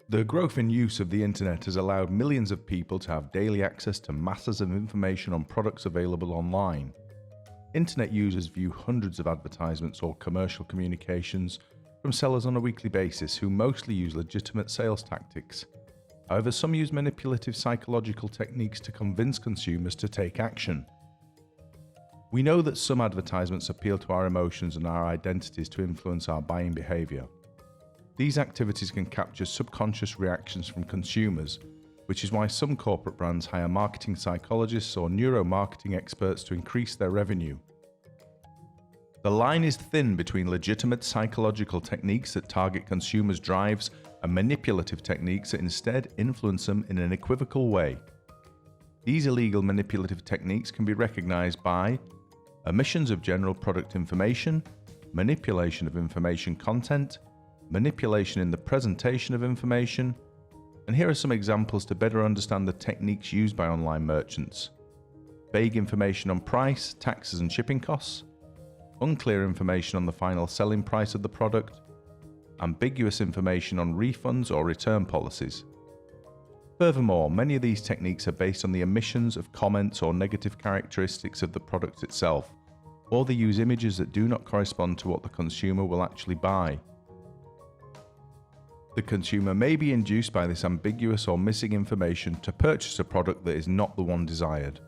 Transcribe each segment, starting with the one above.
The growth in use of the internet has allowed millions of people to have daily access to masses of information on products available online. Internet users view hundreds of advertisements or commercial communications from sellers on a weekly basis who mostly use legitimate sales tactics. However, some use manipulative psychological techniques to convince consumers to take action. We know that some advertisements appeal to our emotions and our identities to influence our buying behavior. These activities can capture subconscious reactions from consumers, which is why some corporate brands hire marketing psychologists or neuromarketing experts to increase their revenue. The line is thin between legitimate psychological techniques that target consumers' drives and manipulative techniques that instead influence them in an equivocal way. These illegal manipulative techniques can be recognized by omissions of general product information, manipulation of information content, manipulation in the presentation of information, and here are some examples to better understand the techniques used by online merchants. Vague information on price, taxes and shipping costs, unclear information on the final selling price of the product, ambiguous information on refunds or return policies. Furthermore, many of these techniques are based on the omissions of comments or negative characteristics of the product itself, or they use images that do not correspond to what the consumer will actually buy. The consumer may be induced by this ambiguous or missing information to purchase a product that is not the one desired.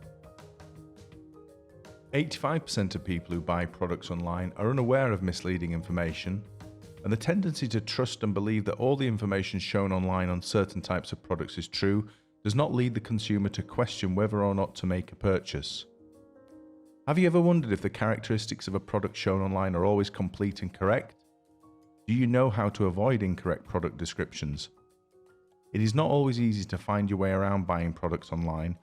85% of people who buy products online are unaware of misleading information, and the tendency to trust and believe that all the information shown online on certain types of products is true does not lead the consumer to question whether or not to make a purchase. Have you ever wondered if the characteristics of a product shown online are always complete and correct? Do you know how to avoid incorrect product descriptions? It is not always easy to find your way around buying products online.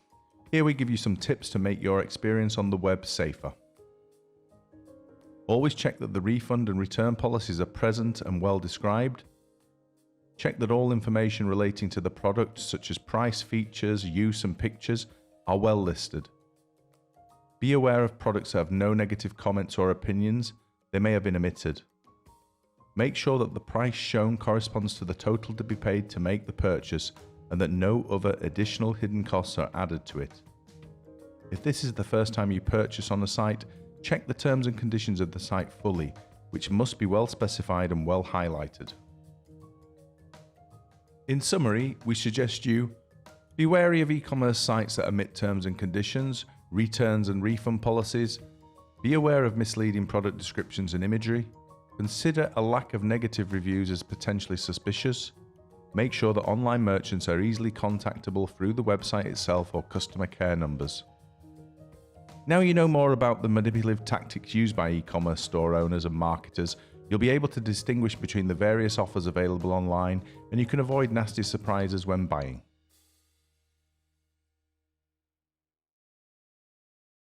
Here we give you some tips to make your experience on the web safer. Always check that the refund and return policies are present and well described. Check that all information relating to the product, such as price, features, use and pictures, are well listed. Be aware of products that have no negative comments or opinions. They may have been omitted. Make sure that the price shown corresponds to the total to be paid to make the purchase and that no other additional hidden costs are added to it. If this is the first time you purchase on a site, check the terms and conditions of the site fully, which must be well specified and well highlighted. In summary, we suggest you be wary of e-commerce sites that omit terms and conditions, returns and refund policies, be aware of misleading product descriptions and imagery, consider a lack of negative reviews as potentially suspicious, make sure that online merchants are easily contactable through the website itself or customer care numbers. Now you know more about the manipulative tactics used by e-commerce store owners and marketers, you'll be able to distinguish between the various offers available online, and you can avoid nasty surprises when buying.